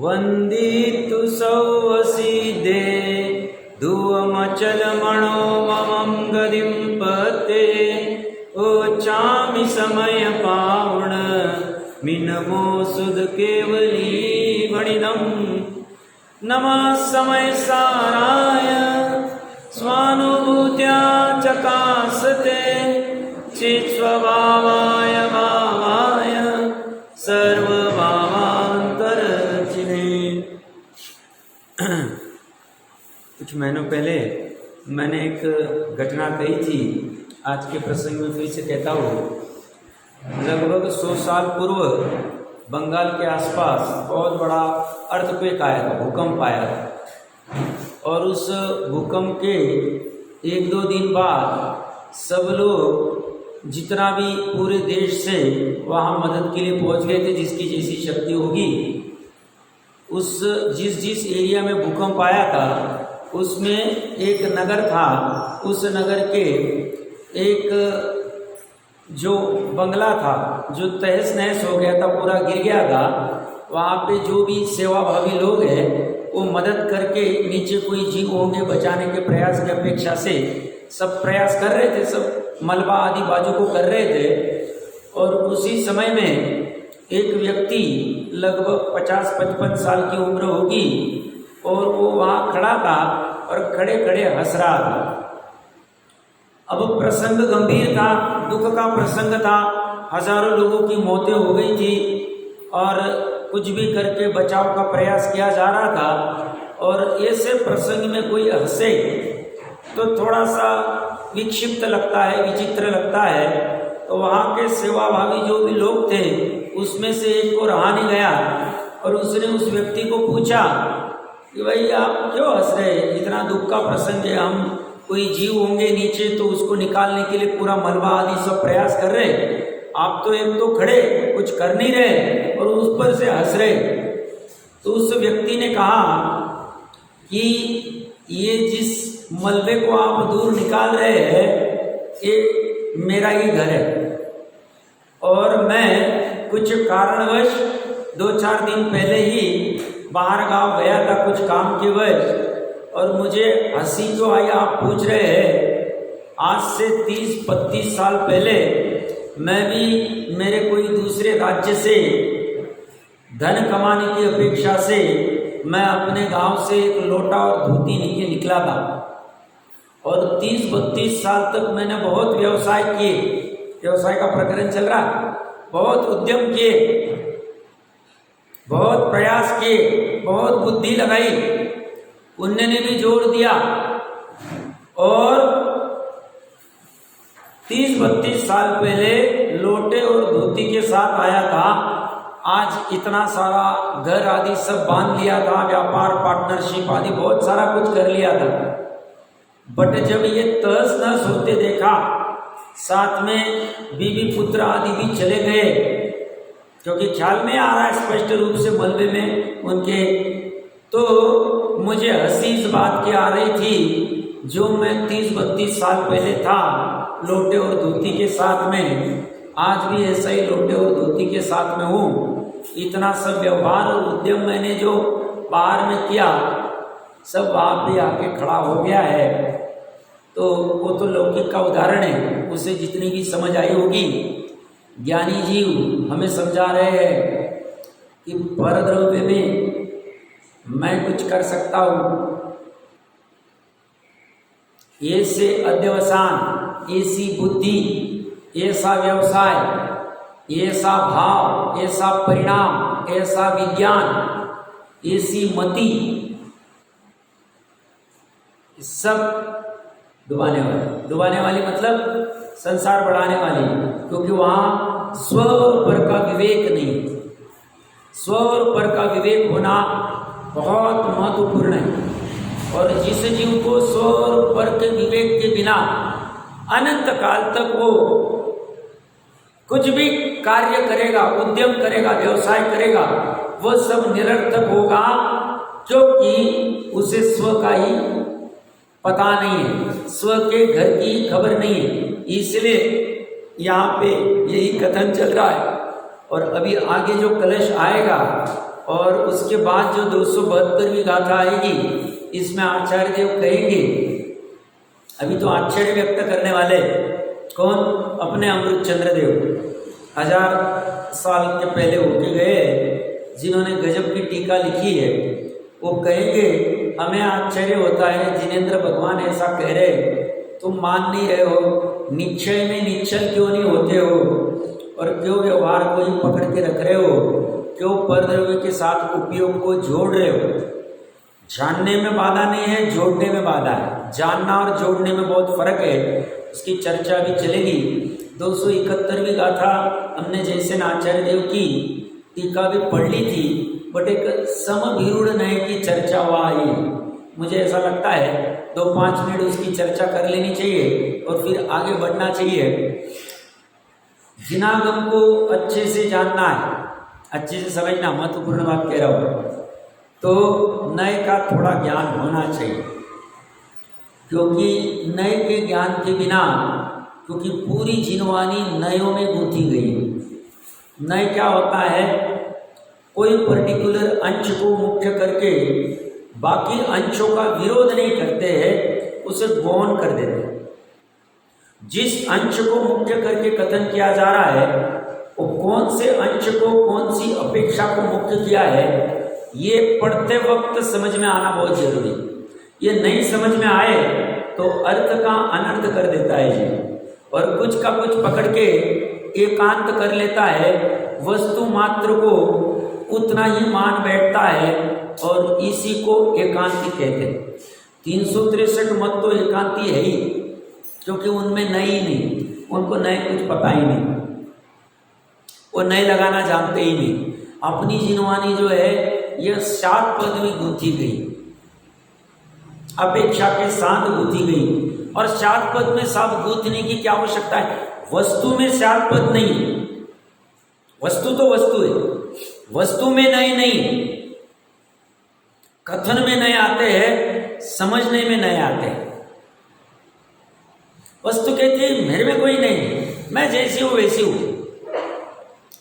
वंदितु सौवसीदे धुवमचलमणो ममं गदिं पते ओचामि समय पावण मिनमो सुद केवली वणिनम नमः समय साराय स्वानुभूत्या चकासते चित्स्वभावाय भावाय सर्वभावांतरचिने। कुछ महीनों पहले मैंने एक घटना कही थी, आज के प्रसंग में फिर से कहता हूँ। लगभग 100 साल पूर्व बंगाल के आसपास बहुत बड़ा अर्थक्वेक आया था, भूकंप आया था। और उस भूकंप के 1-2 दिन बाद सब लोग जितना भी पूरे देश से वहाँ मदद के लिए पहुँच गए थे, जिसकी जैसी शक्ति होगी। उस जिस एरिया में भूकंप आया था उसमें एक नगर था, उस नगर के एक जो बंगला था जो तहस नहस हो गया था, पूरा गिर गया था। वहाँ पे जो भी सेवाभावी लोग हैं वो मदद करके नीचे कोई जीव होंगे बचाने के प्रयास की अपेक्षा से सब प्रयास कर रहे थे, सब मलबा आदि बाजू को कर रहे थे। और उसी समय में एक व्यक्ति लगभग 50-55 साल की उम्र होगी और वो वहाँ खड़ा था और खड़े खड़े हंस रहा था। अब प्रसंग गंभीर था, दुख का प्रसंग था, हजारों लोगों की मौतें हो गई थी और कुछ भी करके बचाव का प्रयास किया जा रहा था। और ऐसे प्रसंग में कोई हंसे तो थोड़ा सा विक्षिप्त लगता है, विचित्र लगता है। तो वहाँ के सेवाभावी जो भी लोग थे उसमें से एक को रहा नहीं गया और उसने उस व्यक्ति को पूछा कि भाई आप क्यों हंस रहे हैं, इतना दुख का प्रसंग है, हम कोई जीव होंगे नीचे तो उसको निकालने के लिए पूरा मलबा आदि सब प्रयास कर रहे, आप तो एक तो खड़े कुछ कर नहीं रहे और उस पर से हंस रहे। तो उस व्यक्ति ने कहा कि ये जिस मलबे को आप दूर निकाल रहे हैं ये मेरा ही घर है और मैं कुछ कारणवश 2-4 दिन पहले ही बाहर गांव गया था कुछ काम के वजह, और मुझे हंसी तो आई। आप पूछ रहे हैं, आज से 30-32 साल पहले मैं भी मेरे कोई दूसरे राज्य से धन कमाने की अपेक्षा से मैं अपने गांव से एक लोटा और धोती लेके निकला था और 30-32 साल तक मैंने बहुत व्यवसाय किए, व्यवसाय का प्रकरण चल रहा, बहुत उद्यम किए, बहुत प्रयास किए, बहुत बुद्धि लगाई, पुण्य ने भी जोड़ दिया और 30-32 साल पहले लोटे और धोती के साथ आया था। आज इतना सारा घर आदि सब बांध लिया था, व्यापार पार्टनरशिप आदि बहुत सारा कुछ कर लिया था। बट जब ये तहस नहस होते देखा, साथ में बीवी पुत्र आदि भी चले गए, क्योंकि ख्याल में आ रहा है स्पष्ट रूप से मलबे में उनके, तो मुझे हंसी इस बात की आ रही थी जो मैं 30-32 साल पहले था लोटे और धोती के साथ में, आज भी ऐसा ही लोटे और धोती के साथ में हूँ। इतना सब व्यवहार और उद्यम मैंने जो बाहर में किया सब वहाँ पे आके खड़ा हो गया है। तो वो तो लौकिक का उदाहरण है, उसे जितनी भी समझ आई होगी। ज्ञानी जीव हमें समझा रहे हैं कि परद्रव्य में मैं कुछ कर सकता हूँ। ऐसे अध्यवसान, ऐसी बुद्धि, ऐसा व्यवसाय, ऐसा भाव, ऐसा परिणाम, ऐसा विज्ञान, ऐसी मति, सब डुबाने वाली मतलब संसार बढ़ाने वाली, क्योंकि वहाँ स्व और पर का विवेक नहीं। स्व और पर का विवेक होना बहुत महत्वपूर्ण है और जिस जीव को स्व और पर के विवेक के बिना अनंत काल तक वो कुछ भी कार्य करेगा, उद्यम करेगा, व्यवसाय करेगा, वह सब निरर्थक होगा, क्योंकि उसे स्व का ही पता नहीं है, स्व के घर की खबर नहीं है। इसलिए यहाँ पे यही कथन चल रहा है और अभी आगे जो कलश आएगा और उसके बाद जो 272वीं गाथा आएगी, इसमें आचार्य देव कहेंगे, अभी तो आश्चर्य व्यक्त करने वाले कौन? अपने अमृत चंद्र देव 1000 साल के पहले होके गए, जिन्होंने गजब की टीका लिखी है। वो कहेंगे हमें आश्चर्य होता है जिनेंद्र भगवान ऐसा कह रहे, तुम मान नहीं रहे हो, निश्चय में निश्चल क्यों नहीं होते हो और क्यों व्यवहार को ही पकड़ के रख रहे हो, क्यों परद्रव्य के साथ उपयोग को जोड़ रहे हो? जानने में बाधा नहीं है, जोड़ने में बाधा है। जानना और जोड़ने में बहुत फर्क है, उसकी चर्चा भी चलेगी। 271वीं गाथा हमने जैसे आचार्य देव की टीका भी पढ़ ली थी, बट एक समभिरूढ़ नय की चर्चा वहाँ आई। मुझे ऐसा लगता है 2-5 मिनट उसकी चर्चा कर लेनी चाहिए और फिर आगे बढ़ना चाहिए। जिनागम को अच्छे से जानना है, अच्छे से समझना, महत्वपूर्ण बात कह रहा हूँ। तो नय का थोड़ा ज्ञान होना चाहिए, क्योंकि नय के ज्ञान के बिना, क्योंकि पूरी जिनवानी नयों में गूंथी गई है। नय क्या होता है? कोई पर्टिकुलर अंश को मुख्य करके बाकी अंशों का विरोध नहीं करते हैं, उसे गौण कर देते हैं। जिस अंश को मुख्य करके कथन किया जा रहा है, वो कौन से अंश को, कौन सी अपेक्षा को मुख्य किया है, ये पढ़ते वक्त समझ में आना बहुत जरूरी है। ये नहीं समझ में आए तो अर्थ का अनर्थ कर देता है ये, और कुछ का कुछ पकड़ के एकांत कर लेता है, वस्तु मात्र को उतना ही मान बैठता है और इसी को एकांती कहते हैं। 363 मत तो एकांती है ही, क्योंकि उनमें नई नहीं, उनको नए कुछ पता ही नहीं, वो नए लगाना जानते ही नहीं। अपनी जिनवानी जो है यह 7 पद में गूंथी गई, अपेक्षा के साथ गूंथी गई। और 7 पद में सब गूंथने की क्या आवश्यकता है? वस्तु में 7 पद नहीं, वस्तु तो वस्तु है, वस्तु में नए नहीं, कथन में नए आते हैं, समझने में नए आते हैं। वस्तु कहती है मेरे में कोई नहीं, मैं जैसी हूं वैसी हूं,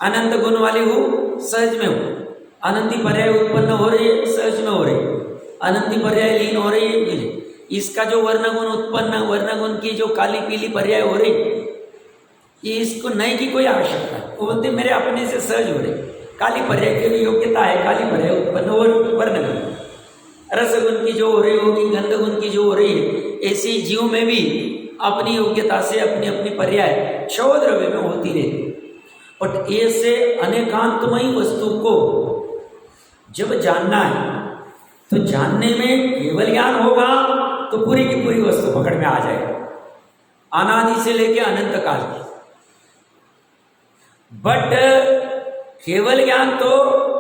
अनंत गुण वाली हूं, सहज में हूं। अनंती पर्याय उत्पन्न हो रही है, सहज में हो रही है, अनंती पर्याय लीन हो रही है। इसका जो वर्णगुण उत्पन्न, वर्णगुण की जो काली पीली पर्याय हो रही, ये इसको नए की कोई आवश्यकता है। वो बोलते मेरे अपने से सहज हो रहे, काली पर्याय की भी योग्यता है, काली पर्याय उत्पन्न हो वर्णगुण, रसगुण की जो हो रही होगी, गंधगुण की जो हो रही है, ऐसी जीव में भी अपनी योग्यता से अपनी अपनी पर्याय क्षोद्रव्य में होती रहती। बट ऐसे अनेकांतमयी वस्तु को जब जानना है, तो जानने में केवल ज्ञान होगा तो पूरी की पूरी वस्तु पकड़ में आ जाएगी, अनादि से लेके अनंत काल की। बट केवल ज्ञान तो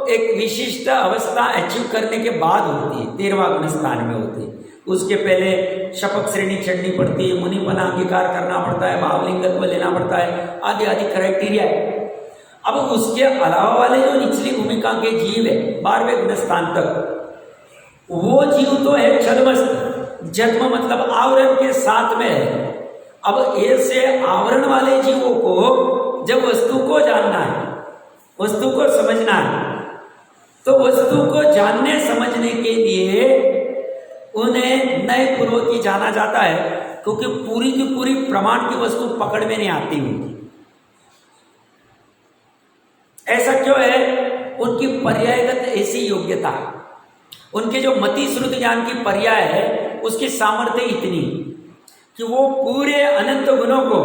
एक विशिष्ट अवस्था अचीव करने के बाद होती है, 13वां गुण स्थान में होती है। उसके पहले शपथ श्रेणी चढ़नी पड़ती है, मुनिपना अंगीकार करना पड़ता है, भावलिंगत्व लेना पड़ता है, आदि आदि क्राइटेरिया है। अब उसके अलावा वाले जो निचली भूमिका के जीव है 12वें गुण स्थान तक, वो जीव तो है छद्मस्त, जन्म मतलब आवरण के साथ में है। अब ऐसे आवरण वाले जीवों को जब वस्तु को जानना है, वस्तु को समझना है, तो वस्तु को जानने समझने के लिए उन्हें नए पूर्वक ही जाना जाता है, क्योंकि पूरी की पूरी प्रमाण की वस्तु पकड़ में नहीं आती उनकी। ऐसा क्यों है? उनकी पर्यायगत ऐसी योग्यता, उनके जो मति श्रुति ज्ञान की पर्याय है, उसकी सामर्थ्य इतनी कि वो पूरे अनंत गुणों को,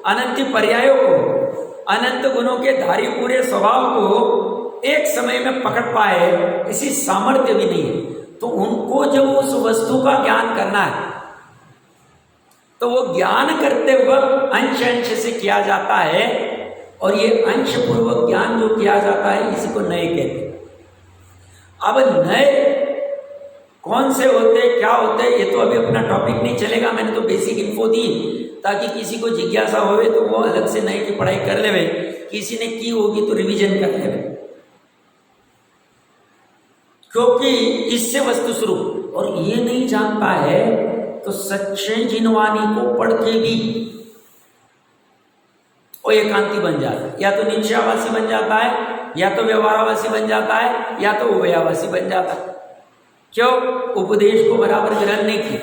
अनंत पर्यायों को, अनंत गुणों के धारी पूरे स्वभाव को एक समय में पकड़ पाए, इसी सामर्थ्य भी नहीं है। तो उनको जब उस वस्तु का ज्ञान करना है, तो वो ज्ञान करते वक्त अंश अंश से किया जाता है, और ये अंश पूर्वक ज्ञान जो किया जाता है, इसी को नए कहते हैं। अब नए कौन से होते, क्या होते, ये तो अभी अपना टॉपिक नहीं चलेगा। मैंने तो बेसिक इन्फो दी ताकि किसी को जिज्ञासा होवे तो वो अलग से नए की पढ़ाई कर लेवे, किसी ने की होगी तो रिवीजन कर लेवे, क्योंकि इससे वस्तु स्वरूप। और ये नहीं जानता है तो सच्चे जिनवानी को पढ़ के भी वो एकांती बन जाता है, या तो निश्चयावासी बन जाता है, या तो व्यवहारावासी बन जाता है, या तो उभयावासी बन जाता है। क्यों? उपदेश को बराबर ग्रहण नहीं किया।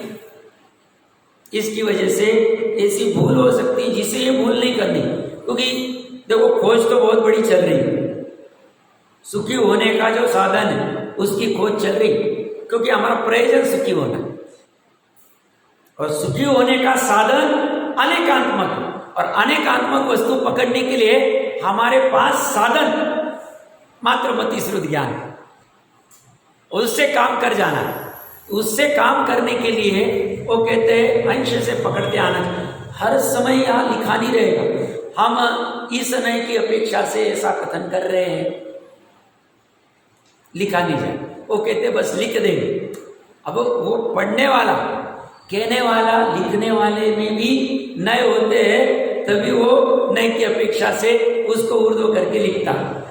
इसकी वजह से ऐसी भूल हो सकती है जिसे ये भूल नहीं करनी, क्योंकि देखो खोज तो बहुत बड़ी चल रही है, सुखी होने का जो साधन है उसकी खोज चल रही, क्योंकि हमारा प्रयोजन सुखी होना है, और सुखी होने का साधन अनेकात्मक है, और अनेकात्मक वस्तु पकड़ने के लिए हमारे पास साधन मात्र मति श्रुत ज्ञान है, उससे काम कर जाना है। उससे काम करने के लिए वो कहते हैं अंश से पकड़ते आना। हर समय यहाँ लिखा नहीं रहेगा हम इस समय की अपेक्षा से ऐसा कथन कर रहे हैं, लिखा नहीं जाए। वो कहते बस लिख देंगे। अब वो पढ़ने वाला, कहने वाला, लिखने वाले में भी नए होते हैं, तभी वो नए की अपेक्षा से उसको उर्दू करके लिखता है,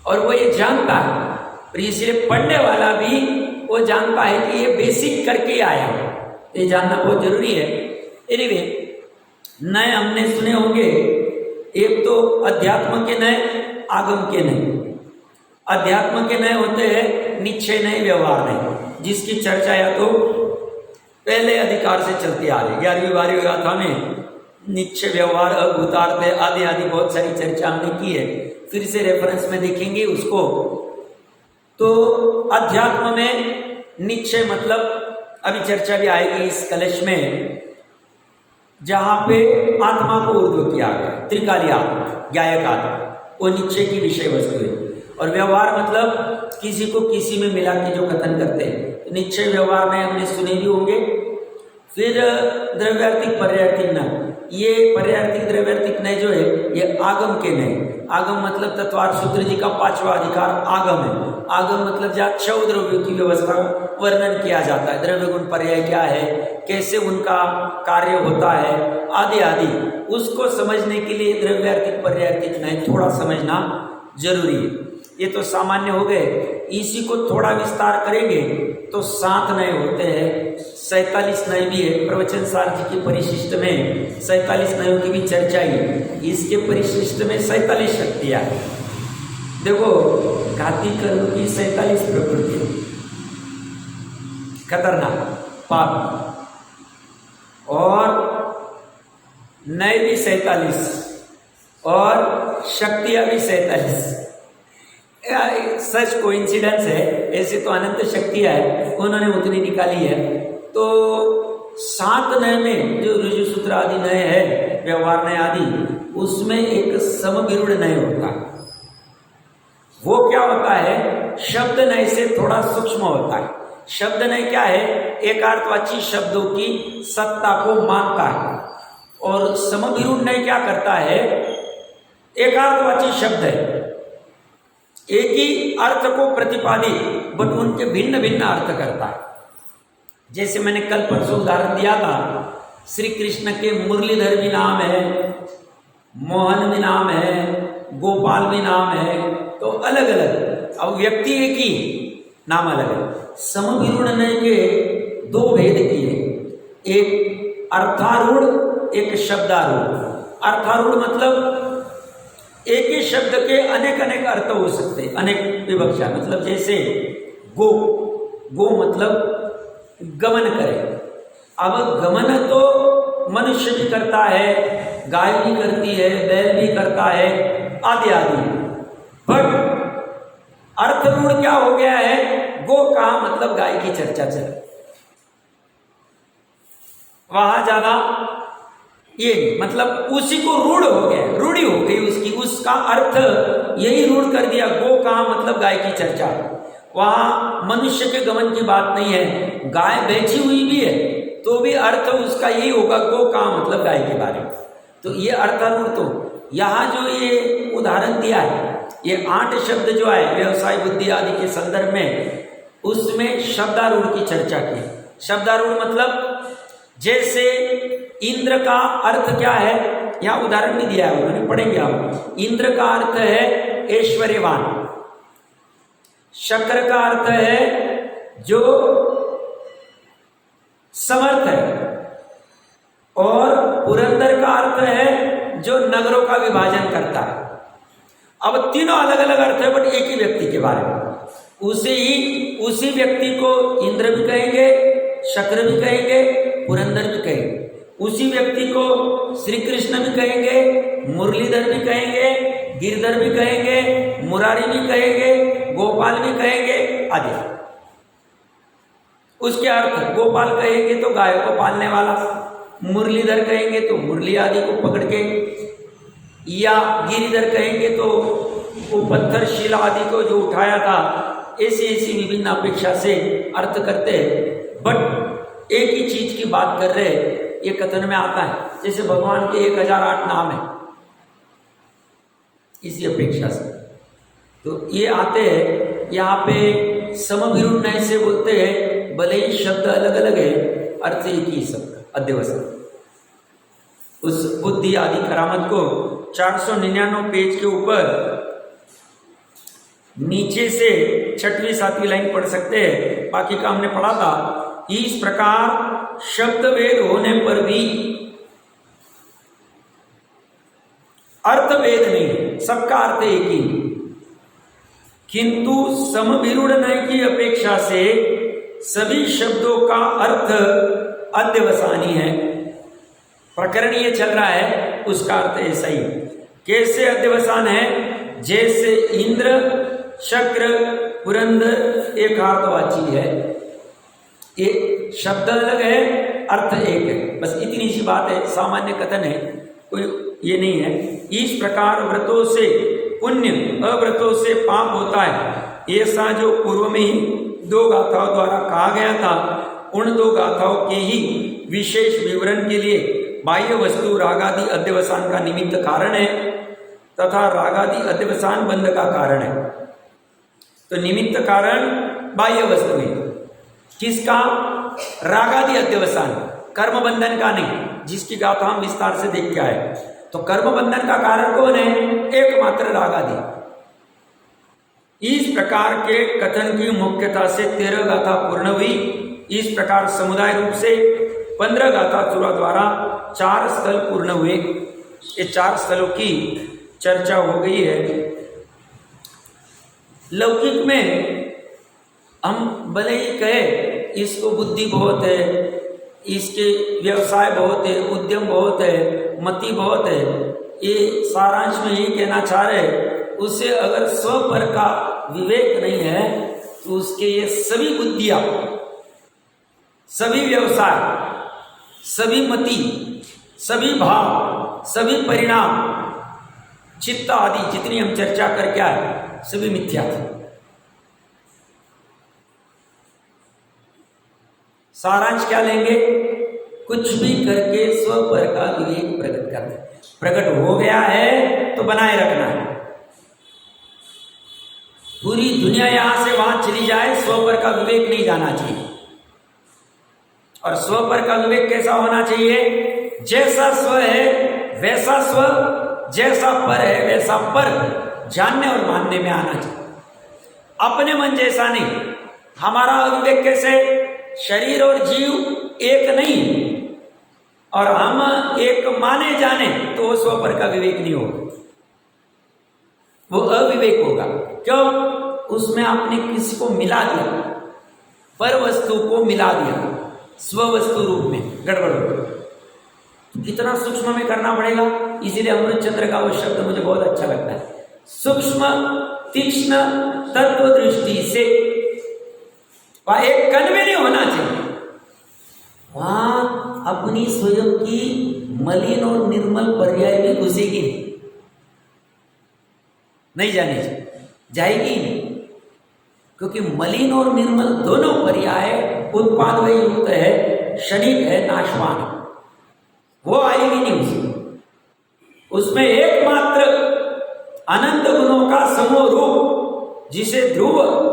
और वो ये जानता है, और इसलिए पढ़ने वाला भी वो जानता है कि ये बेसिक करके आया, ये जानना बहुत जरूरी है। एनीवे, नए हमने सुने होंगे, एक तो अध्यात्म के नए, आगम के नए। अध्यात्म के नए होते हैं निश्चय नए, व्यवहार नए, जिसकी चर्चा या तो पहले अधिकार से चलती आ रही। 11वीं 12वीं गाथा में निश्चय, व्यवहार, अभूतार्थ आदि आदि बहुत सारी चर्चा हमने की है, फिर से रेफरेंस में देखेंगे उसको। तो अध्यात्म में निश्चय मतलब अभी चर्चा भी आएगी इस कलश में, जहां पे आत्मा को ऊर्ध्व किया गया, त्रिकाली आत्मा, ज्ञायक आत्मा, वो निश्चय की विषय वस्तु है। और व्यवहार मतलब किसी को किसी में मिला के जो कथन करते हैं, निश्चय व्यवहार में हमने सुने भी होंगे। फिर द्रव्यार्थिक पर्यार्थिक नय, ये पर्यार्थिक द्रव्यार्थिक नय जो है ये आगम के नय। आगम मतलब तत्वार्थ सूत्र जी का 5वां अधिकार आगम है। आगम मतलब जहाँ 6 द्रव्यों की व्यवस्था वर्णन किया जाता है, द्रव्य गुण पर्याय क्या है, कैसे उनका कार्य होता है, आदि आदि, उसको समझने के लिए द्रव्यार्थिक पर्यार्थिक नय थोड़ा समझना जरूरी है। ये तो सामान्य हो गए, इसी को थोड़ा विस्तार करेंगे तो 7 नय होते हैं, 47 नय भी है। प्रवचन सार जी के परिशिष्ट में 47 नयों की भी चर्चा है, इसके परिशिष्ट में 47 शक्तियां हैं। देखो, घाती कर्म की 47 प्रकृति, खतरनाक पाप, और नय भी 47 और शक्तियां भी 47। सच कोइंसिडेंस है, ऐसे तो अनंत शक्तियां है, उन्होंने उतनी निकाली है। तो 7 नय में जो ऋजु सूत्र आदि नय है, व्यवहार नय आदि, उसमें एक समविरूढ़ नय होता है। वो क्या होता है? शब्द नय से थोड़ा सूक्ष्म होता है। शब्द नय क्या है? एकार्थवाची शब्दों की सत्ता को मानता है। और समविरूढ़ नय क्या करता है? एकार्थवाची शब्द है, एक ही अर्थ को प्रतिपादित, बट उनके भिन्न भिन्न अर्थ करता है। जैसे मैंने कल परसों उदाहरण दिया था, श्री कृष्ण के मुरलीधर भी नाम है, मोहन भी नाम है, गोपाल भी नाम है, तो अलग अलग, अब व्यक्ति एक ही, नाम अलग है। समविरूढ़ नय के 2 भेद किए, एक अर्थारूढ़, एक शब्दारूढ़। अर्थारूढ़ मतलब एक ही शब्द के अनेक अनेक अर्थ हो सकते हैं, अनेक विवक्षा। मतलब जैसे गो, गो मतलब गमन करे। अब गमन तो मनुष्य भी करता है, गाय भी करती है, बैल भी करता है, आदि आदि। बट अर्थरूढ़ क्या हो गया है? गो का मतलब गाय की चर्चा चल, वहां ज्यादा ये मतलब उसी को रूढ़ हो गया, रूढ़ी हो गई उसकी, उसका अर्थ यही रूढ़ कर दिया। गो कहा मतलब गाय की चर्चा, वहां मनुष्य के गमन की बात नहीं है। गाय बेची हुई भी है तो भी अर्थ उसका यही होगा, गो कहा मतलब गाय के बारे में। तो ये अर्थारूढ़, तो यहाँ जो ये उदाहरण दिया है, ये 8 शब्द जो है व्यवसाय बुद्धि आदि के संदर्भ में, उसमें शब्दारूढ़ की चर्चा की। शब्दारूढ़ मतलब जैसे इंद्र का अर्थ क्या है, यहां उदाहरण नहीं दिया है, उन्होंने पढ़ेंगे आप। इंद्र का अर्थ है ऐश्वर्यवान, शक्र का अर्थ है जो समर्थ है, और पुरंदर का अर्थ है जो नगरों का विभाजन करता है। अब तीनों अलग अलग अर्थ है, बट एक ही व्यक्ति के बारे में। उसी व्यक्ति को इंद्र भी कहेंगे, शक्र भी कहेंगे, पुरंदर भी कहेंगे। उसी व्यक्ति को श्री कृष्ण भी कहेंगे, मुरलीधर भी कहेंगे, गिरधर भी कहेंगे, मुरारी भी कहेंगे, गोपाल भी कहेंगे आदि। उसके अर्थ गोपाल कहेंगे तो गाय को पालने वाला, मुरलीधर कहेंगे तो मुरली आदि को पकड़ के, या गिरिधर कहेंगे तो वो पत्थर शिला आदि को जो उठाया था। ऐसी विभिन्न अपेक्षा से अर्थ करते हैं, बट एक ही चीज की बात कर रहे हैं। ये कथन में आता है जैसे भगवान के 1008 नाम है, इसी अपेक्षा से तो ये आते हैं। यहाँ पे समभिरुण से बोलते हैं, भले ही शब्द अलग अलग है, अर्थ एक ही शब्द अध्यवसान। उस बुद्धि आदि करामत को 499 पेज के ऊपर नीचे से 6वीं 7वीं लाइन पढ़ सकते हैं, बाकी का हमने पढ़ा था। इस प्रकार शब्द वेद होने पर भी अर्थ वेद नहीं, सबका अर्थ एक ही, किंतु समभिरूढ़ की अपेक्षा से सभी शब्दों का अर्थ अध्यवसानी है। प्रकरण ये चल रहा है, उसका अर्थ ऐसा ही। कैसे अध्यवसान है? जैसे इंद्र, शक्र, पुरंदर एक अर्थवाची है, ये शब्द अलग है, अर्थ एक है, बस इतनी सी बात है। सामान्य कथन है, कोई ये नहीं है। इस प्रकार व्रतों से पुण्य, अव्रतों से पाप होता है, ऐसा जो पूर्व में ही 2 गाथाओं द्वारा कहा गया था, उन 2 गाथाओं के ही विशेष विवरण के लिए बाह्य वस्तु रागादि अध्यवसान का निमित्त कारण है तथा रागादि अध्यवसान बंध का कारण है। तो निमित्त कारण बाह्य वस्तु है, किसका? रागादि अध्यवसान, कर्म बंधन का नहीं, जिसकी गाथा हम विस्तार से देख के आए। तो कर्म बंधन का कारण कौन है? एकमात्र रागादि। इस प्रकार के कथन की मुख्यता से 13 गाथा पूर्ण हुई। इस प्रकार समुदाय रूप से 15 गाथा चूड़ा द्वारा 4 स्थल पूर्ण हुए। ये 4 स्थलों की चर्चा हो गई है। लौकिक में हम भले ही कहे इसको बुद्धि बहुत है, इसके व्यवसाय बहुत है, उद्यम बहुत है, मति बहुत है, ये सारांश में ये कहना चाह रहे, उसे अगर स्वपर का विवेक नहीं है तो उसके ये सभी बुद्धियां, सभी व्यवसाय, सभी मति, सभी भाव, सभी परिणाम, चित्त आदि जितनी हम चर्चा करके आए, सभी मिथ्या थे। सारांश क्या लेंगे? कुछ भी करके स्वपर का विवेक प्रकट कर दे। प्रकट हो गया है तो बनाए रखना है। पूरी दुनिया यहां से वहां चली जाए, स्वपर का विवेक नहीं जाना चाहिए। और स्वपर का विवेक कैसा होना चाहिए? जैसा स्व है वैसा स्व, जैसा पर है वैसा पर जानने और मानने में आना चाहिए। अपने मन जैसा नहीं। हमारा अविवेक कैसे? शरीर और जीव एक नहीं, और हम एक माने जाने तो वो स्वपर का विवेक नहीं होगा, वो अविवेक होगा। क्यों? उसमें आपने किसी को मिला दिया, पर वस्तु को मिला दिया, स्व वस्तु रूप में गड़बड़ हो गई। इतना सूक्ष्म में करना पड़ेगा। इसीलिए अमृत चंद्र का वो शब्द मुझे बहुत अच्छा लगता है, सूक्ष्म तीक्ष्ण तत्व दृष्टि से। वहां एक कण में नहीं होना चाहिए, वहां अपनी स्वयं की मलिन और निर्मल पर्याय भी घुसेगी नहीं जानी चाहिए, जाएगी नहीं, क्योंकि मलिन और निर्मल दोनों पर्याय उत्पाद वही युक्त है, क्षणिक है, नाशवान, वो आएगी नहीं उसमें। उसमें एकमात्र अनंत गुणों का समूह रूप, जिसे ध्रुव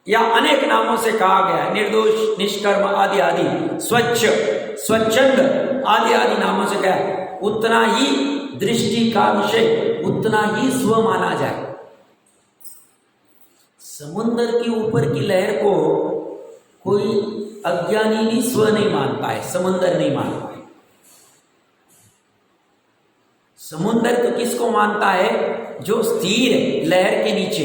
या अनेक नामों से कहा गया है, निर्दोष, निष्कर्म आदि आदि, स्वच्छ, स्वच्छंद आदि आदि नामों से क्या है, उतना ही दृष्टि का विषय, उतना ही स्व माना जाए। समुद्र के ऊपर की लहर को कोई अज्ञानी भी स्व नहीं मानता है, समुद्र नहीं मानता है। समुद्र तो किसको मानता है? जो स्थिर है लहर के नीचे।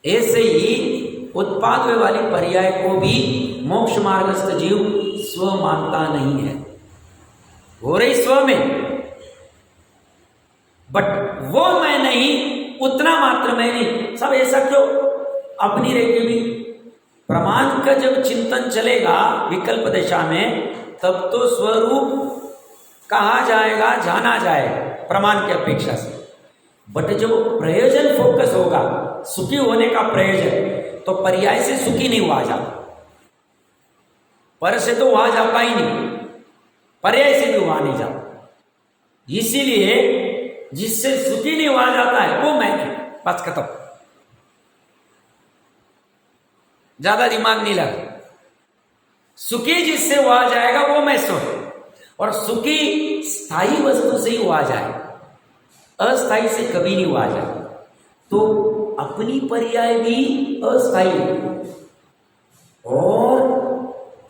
ऐसे ही उत्पाद वाली पर्याय को भी मोक्ष मार्गस्थ जीव स्व मानता नहीं है। हो रही स्व में, बट वो मैं नहीं, उतना मात्र मैं नहीं। सब ऐसा क्यों? अपनी रेखे भी प्रमाण का जब चिंतन चलेगा विकल्प दिशा में, तब तो स्वरूप कहा जाएगा, जाना जाएगा प्रमाण की अपेक्षा से। बट जो प्रयोजन फोकस होगा, सुखी होने का प्रयोजन, तो पर्याय से सुखी नहीं हुआ जाता, पर से तो हुआ जाता ही नहीं, पर्याय से भी हुआ नहीं जाता। इसीलिए जिससे सुखी नहीं हुआ जाता है वो मैं नहीं, बस खत्म, ज्यादा दिमाग नहीं लगा। सुखी जिससे हुआ जाएगा वो मैं सो, और सुखी स्थायी वस्तु से ही हुआ जाए, अस्थाई से कभी नहीं हुआ जाए। तो अपनी पर्याय भी अस्थाई है, और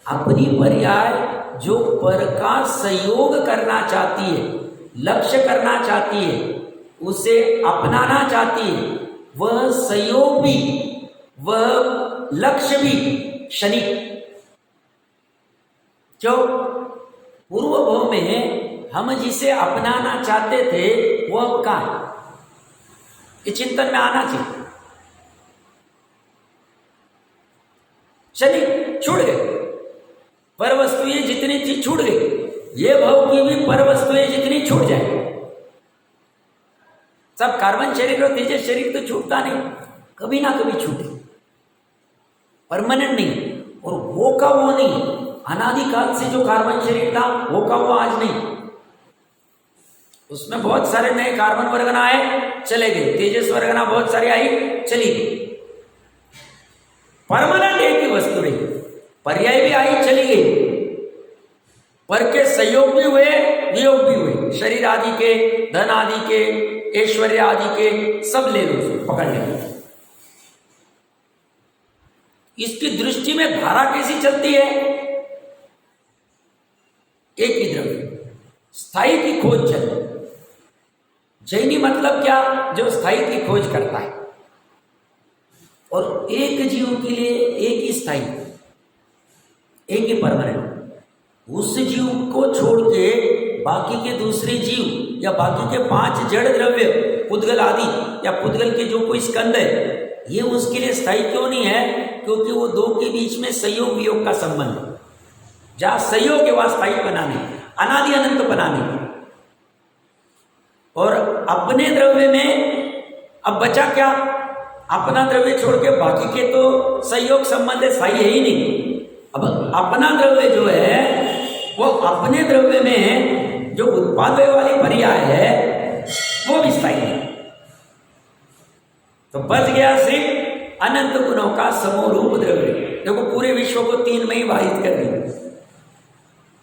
अपनी पर्याय जो पर का सहयोग करना चाहती है, लक्ष्य करना चाहती है, उसे अपनाना चाहती है, वह सहयोग भी, वह लक्ष्य भी क्षणिक। जो पूर्व भाव में हम जिसे अपनाना चाहते थे वो अब कहाँ है? ये चिंतन में आना चाहिए। क्षणिक छूट गए, पर वस्तुएं जितनी थी छूट गई, ये भाव की भी पर वस्तुएं जितनी छूट जाए। सब कार्बन शरीर और तेजस शरीर तो छूटता नहीं, कभी ना कभी छूटे, परमानेंट नहीं। और वो का वो नहीं, अनादिकाल से जो कार्बन शरीर था वो का वो आज नहीं। उसमें बहुत सारे नए कार्बन वर्गना आए, चले गए, तेजस वर्गना बहुत सारी आई, चली गई। परमानेंट एक ही वस्तु रही, पर्याय भी आई, चली गई, पर के संयोग भी हुए, वियोग भी हुए, शरीर आदि के, धन आदि के, ऐश्वर्य आदि के, सब ले लो, पकड़ ले। इसकी दृष्टि में धारा कैसी चलती है? एक ही द्रव्य, स्थायी की खोज चलती। जैनी मतलब क्या? जो स्थायी की खोज करता है, और एक जीव के लिए एक ही स्थायी, एक ही परमानेंट। उस जीव को छोड़ के बाकी के दूसरे जीव या बाकी के 5 जड़ द्रव्य, पुद्गल आदि या पुद्गल के जो कोई स्कंद है, ये उसके लिए स्थायी क्यों नहीं है? क्योंकि वो दो के बीच में संयोग वियोग का संबंध है। जहां संयोग है वहां स्थायी बना नहीं, अनादि अनंत बना नहीं। और अपने द्रव्य में अब बचा क्या? अपना द्रव्य छोड़ के बाकी के तो संयोग संबंध स्थायी है ही नहीं। अब अपना द्रव्य जो है वो अपने द्रव्य में जो उत्पाद वाली पर्याय है वो भी स्थायी है। तो बच गया सिर्फ अनंत गुणों का समूह रूप द्रव्य। देखो पूरे विश्व को 3 में ही विभाजित कर दिया,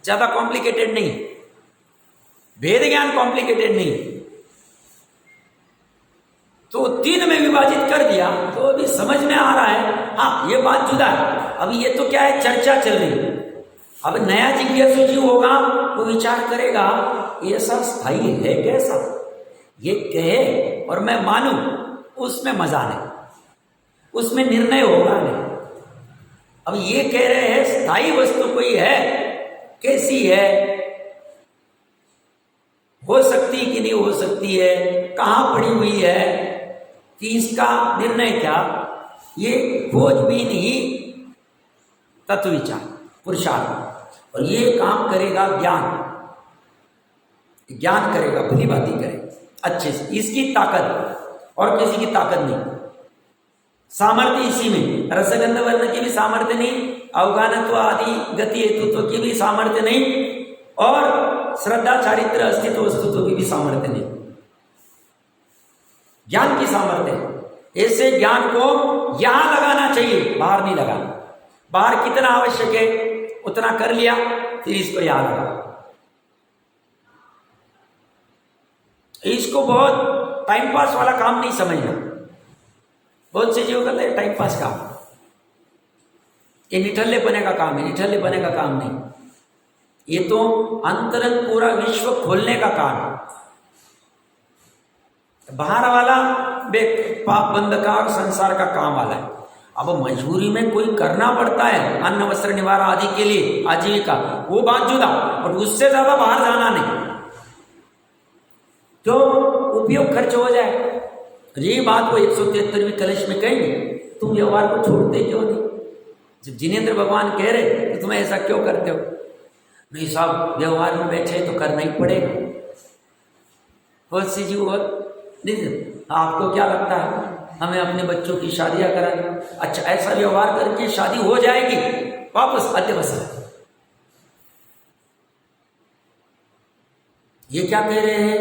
ज्यादा कॉम्प्लिकेटेड नहीं, भेद ज्ञान कॉम्प्लिकेटेड नहीं, तो 3 में विभाजित कर दिया। तो अभी समझ में आ रहा है, हाँ ये बात जुदा है। अभी ये तो क्या है, चर्चा चल रही है। अब नया जिज्ञासु जीव होगा, वो विचार करेगा ये ऐसा स्थायी है कैसा, ये कहे और मैं मानूं, उसमें मजा नहीं, उसमें निर्णय होगा नहीं। अब ये कह रहे हैं स्थायी वस्तु कोई है, कैसी है, हो सकती कि नहीं हो सकती है, कहाँ पड़ी हुई है, कि इसका निर्णय क्या? ये खोजबीन ही तत्व विचार पुरुषार्थ, और ये काम करेगा ज्ञान, ज्ञान करेगा, भली बाती करेगा अच्छे से। इसकी ताकत और किसी की ताकत नहीं, सामर्थ्य इसी में। रसगंध वर्ण की भी सामर्थ्य नहीं, अवगानत्व आदि गति हेतुत्व की भी सामर्थ्य नहीं, और श्रद्धा चारित्र अस्तित्व वस्तुत्व की भी सामर्थ्य नहीं, ज्ञान की सामर्थ्य है। ऐसे ज्ञान को यहां लगाना चाहिए, बाहर नहीं लगाना। बाहर कितना आवश्यक है उतना कर लिया, फिर इसको यहां लगा। इसको बहुत टाइम पास वाला काम नहीं समझना। बहुत से जीव करते हैं टाइम पास काम, ये निठल्ले बने का काम है, निठल्ले बने का काम नहीं। ये तो अंतरंग पूरा विश्व खोलने का काम है। बाहर वाला पाप बंद का और संसार का काम वाला है। अब मजबूरी में कोई करना पड़ता है अन्न वस्त्र निवारण आदि के लिए आजीविका, वो बात जुदा, और उससे ज्यादा बाहर जाना नहीं, क्यों? उपयोग खर्च हो जाए। ये बात को 173वीं कलश में कहेंगे, तुम व्यवहार को छोड़ते क्यों नहीं? जब जिनेंद्र भगवान कह रहे तो तुम्हें ऐसा क्यों करते हो? नहीं साहब, व्यवहार में बैठे तो करना ही पड़ेगा। बहुत सी जीव नहीं, आपको क्या लगता है हमें अपने बच्चों की शादियां करानी? अच्छा, ऐसा व्यवहार करके शादी हो जाएगी, वापस अत्यवसाय। ये क्या कह रहे हैं?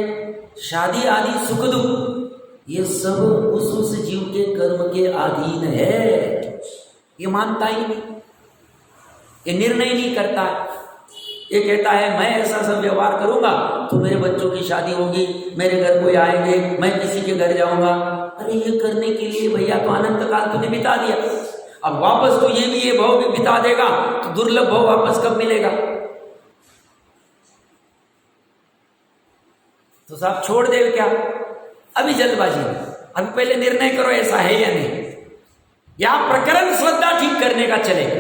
शादी आदि सुख दुख ये सब उस जीव के कर्म के अधीन है। ये मानता ही नहीं, ये निर्णय नहीं करता। ये कहता है मैं ऐसा सब व्यवहार करूंगा तो मेरे बच्चों की शादी होगी, मेरे घर कोई आएंगे, मैं किसी के घर जाऊंगा। अरे ये करने के लिए भैया तो अनंत काल तूने बिता दिया, अब वापस तो ये भी ये भाव भी बिता देगा तो दुर्लभ भाव वापस कब मिलेगा? तो साहब छोड़ दे क्या? अभी जल्दबाजी में, अभी पहले निर्णय करो ऐसा है या नहीं। या प्रकरण श्रद्धा ठीक करने का चलेगा,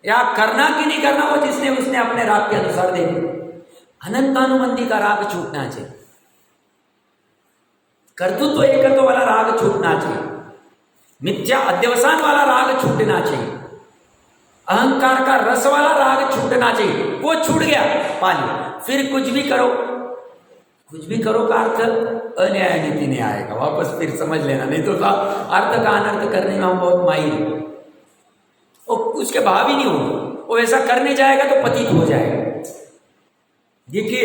या करना कि नहीं करना वो जिसने उसने अपने राग के अनुसार दे दिया। अनंतानुबंधी का राग छूटना चाहिए, कर्तृत्व एकत्व वाला राग छूटना चाहिए, मिथ्या अध्यवसान वाला राग छूटना चाहिए, अहंकार का रस वाला राग छूटना चाहिए। वो छूट गया पाली, फिर कुछ भी करो, कुछ भी करो का अर्थ अन्याय नीति नहीं आएगा, वापस फिर समझ लेना। नहीं तो अर्थ का अनर्थ करने में हम बहुत माहिर हैं, और उसके भाव ही नहीं होगा, वो ऐसा करने जाएगा तो पतित हो जाएगा। देखिए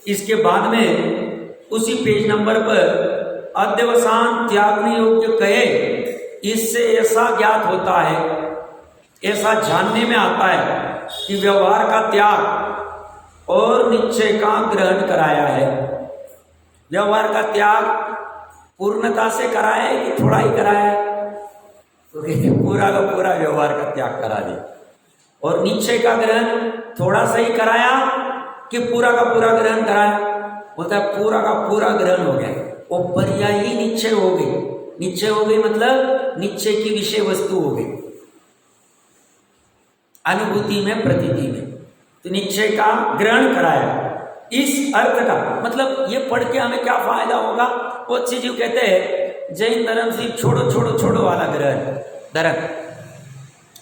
इसके बाद में उसी पेज नंबर पर अध्यवसान त्यागने योग्य कहे, इससे ऐसा ज्ञात होता है, ऐसा जानने में आता है कि व्यवहार का त्याग और निश्चय का ग्रहण कराया है। व्यवहार का त्याग पूर्णता से कराया है कि थोड़ा ही कराया है? तो पूरा का पूरा व्यवहार का त्याग करा दिया। और निश्चय का ग्रहण थोड़ा सा ही कराया कि पूरा का पूरा ग्रहण कराया? बोलता है पूरा का पूरा ग्रहण हो गया, वो पर्यायी निश्चय हो गई। निश्चय हो गई मतलब निश्चय की विषय वस्तु हो गई, अनुभूति में प्रतीति में, तो निश्चय का ग्रहण कराया। इस अर्थ का मतलब ये पढ़ के हमें क्या फायदा होगा? वो अच्छे जीव कहते हैं जैन धर्म से छोड़ो छोड़ो छोड़ो वाला ग्रहण धर्म,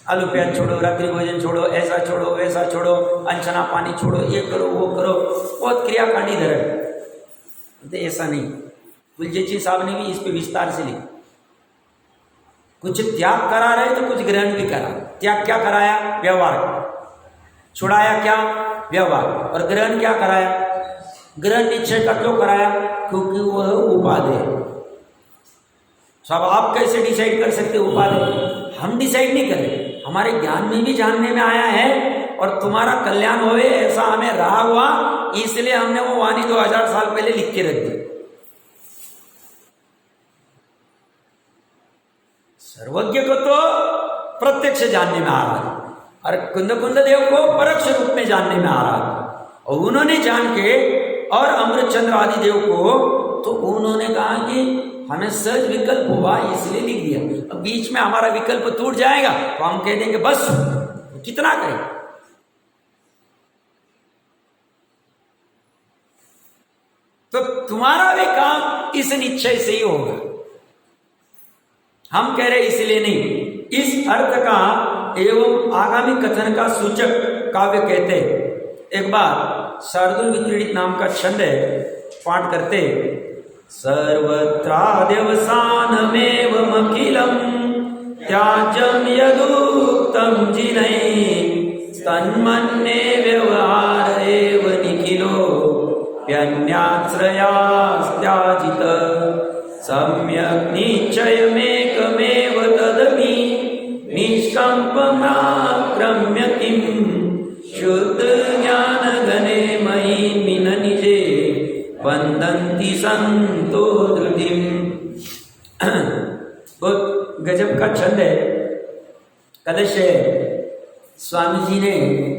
आलू प्याज छोड़ो, रात्रि भोजन छोड़ो, ऐसा छोड़ो वैसा छोड़ो, अनशना पानी छोड़ो, ये करो वो करो, बहुत क्रियाकांडी धर्म। ऐसा नहीं, कुलजीत साहब ने भी इस पे विस्तार से लिखा। कुछ त्याग करा रहे तो कुछ ग्रहण भी करा। त्याग क्या कराया? व्यवहार। छुड़ाया क्या? व्यवहार। और ग्रहण क्या कराया? ग्रहण निश्चय का क्यों कराया? क्योंकि वह उपादेय। सब आप कैसे डिसाइड कर सकते उपादेय? हम डिसाइड नहीं करें, हमारे ज्ञान में भी जानने में आया है, और तुम्हारा कल्याण होवे ऐसा हमें रहा हुआ, इसलिए हमने वो वाणी 2000 साल पहले लिख के रख दी। सर्वज्ञ को तो प्रत्यक्ष जानने में आ रहा है, और कुंद देव को परोक्ष रूप में जानने में आ रहा है। और उन्होंने जान के, और अमृतचंद्र आदि देव को, तो उन्होंने कहा कि हमें सहज विकल्प हुआ इसलिए लिख दिया। अब बीच में हमारा विकल्प टूट जाएगा तो हम कह देंगे बस कितना करें। तो तुम्हारा भी काम इस निश्चय से ही होगा। हम कह रहे इसलिए नहीं, इस अर्थ का एवं आगामी कथन का सूचक काव्य कहते हैं। एक बार शार्दुल विक्रीडित नाम का छंद है, पाठ करते। सर्वत्राद्यवसानमेवमखिलं त्याज्यं यदुक्तं जिनैः तन्मन्ये व्यवहार एव निखिलो व्यन्याश्रयास्त्याजित सम्यक् निश्चयमेकमेव तदपि निष्कम्पमाक्रम्य किं शुद्ध ज्ञानगणे मयि निजे वंदन्ति संतो धृतिम। बहुत गजब का छंद है, कलश है। स्वामी जी ने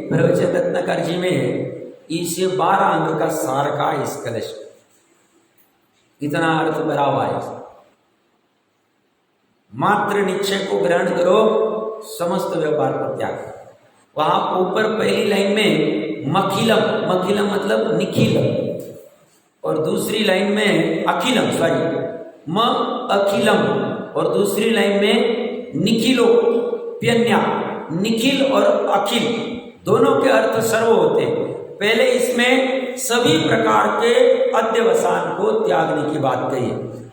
प्रवचन रत्नाकर जी में इसे 12 अंग का सार का इस कलश, इतना अर्थ भरा हुआ है। मात्र निश्चय को ग्रहण करो, समस्त व्यवहार को त्याग। वहां ऊपर पहली लाइन में मखिलम, मखिलम मतलब निखिल, और दूसरी लाइन में अखिलम, सॉरी म अखिलम, और दूसरी लाइन में निखिलो प्यन्या। निखिल और अखिल दोनों के अर्थ सर्व होते हैं। पहले इसमें सभी प्रकार के अध्यवसान को त्यागने की बात कही,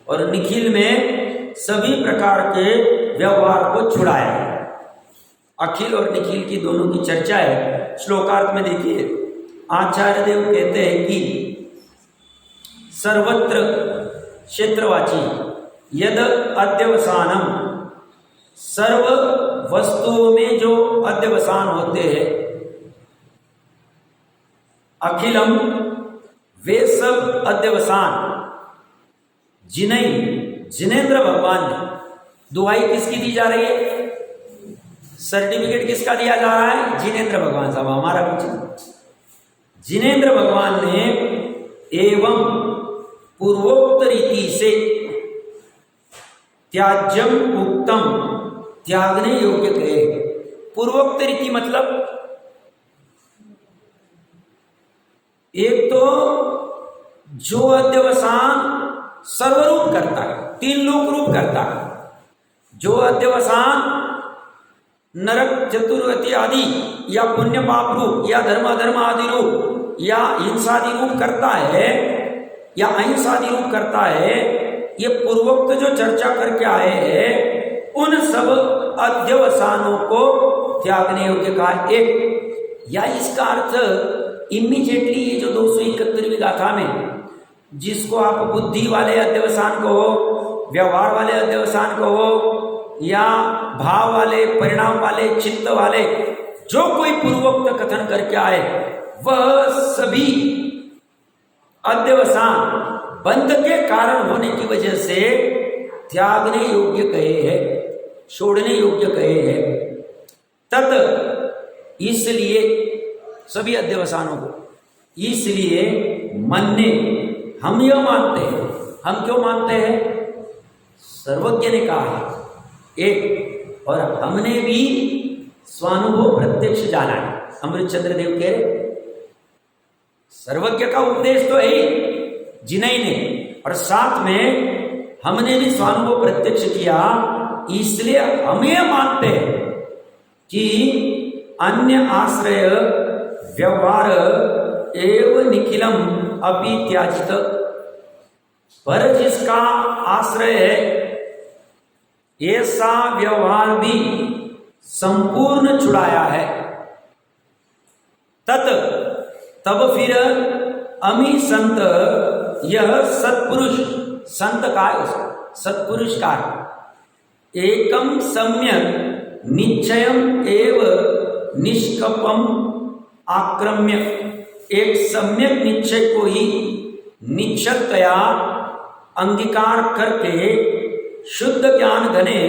और निखिल में सभी प्रकार के व्यवहार को छुड़ाया है। अखिल और निखिल की दोनों की चर्चा है। श्लोकार्थ में देखिए, आचार्य देव कहते हैं कि सर्वत्र क्षेत्रवाची यद अध्यवसानम, सर्व वस्तुओं में जो अध्यवसान होते हैं, अखिलम वे सब अध्यवसान जिनेंद्र भगवान ने, दुआई किसकी दी जा रही है, सर्टिफिकेट किसका दिया जा रहा है, जिनेंद्र भगवान साहब, हमारा कुछ नहीं। जिनेंद्र भगवान ने एवं पूर्वोक्त रीति से त्याज्यम उक्तम, त्यागने योग्य कहे। पूर्वोक्त रीति मतलब एक तो जो अध्यवसान सर्वरूप करता है, 3 लोक रूप करता है, जो अध्यवसान नरक चतुर्गति आदि या पुण्य पाप रूप या धर्म अधर्म आदि रूप या हिंसादि रूप करता है या अहिंसादि रूप करता है, ये पूर्वोक्त जो चर्चा करके आए हैं उन सब अध्यवसानों को त्यागने योग्य कहा। एक या इसका अर्थ इमीडिएटली ये जो 271वीं गाथा में, जिसको आप बुद्धि वाले अध्यवसान कहो, व्यवहार वाले अध्यवसान कहो, या भाव वाले, परिणाम वाले, चित्त वाले, जो कोई पूर्वोक्त कथन करके आए, वह सभी अध्यवसान बंध के कारण होने की वजह से त्यागने योग्य कहे हैं, छोड़ने योग्य कहे हैं। तत् इसलिए सभी अध्यवसानों को, इसलिए मन ने, हम यह मानते हैं, हम क्यों मानते हैं, सर्वज्ञ ने कहा है एक, और हमने भी स्वानुभव प्रत्यक्ष जाना है। अमृतचंद्र देव कह रहे सर्वज्ञ का उपदेश तो है जिन्हीं ने, और साथ में हमने भी स्वानुभव प्रत्यक्ष किया, इसलिए हम ये मानते हैं कि अन्य आश्रय व्यवहार एवं निखिलम अपि त्याजित, पर जिसका आश्रय है ऐसा व्यवहार भी संपूर्ण छुड़ाया है। तत् तब फिर अमी संत, यह सत्पुरुष, संत का सत्पुरुष का एकम सम्यक निश्चयम एव निष्कपम आक्रम्य, एक सम्यक निश्चय को ही निश्चलतया अंगीकार करके शुद्ध ज्ञान घने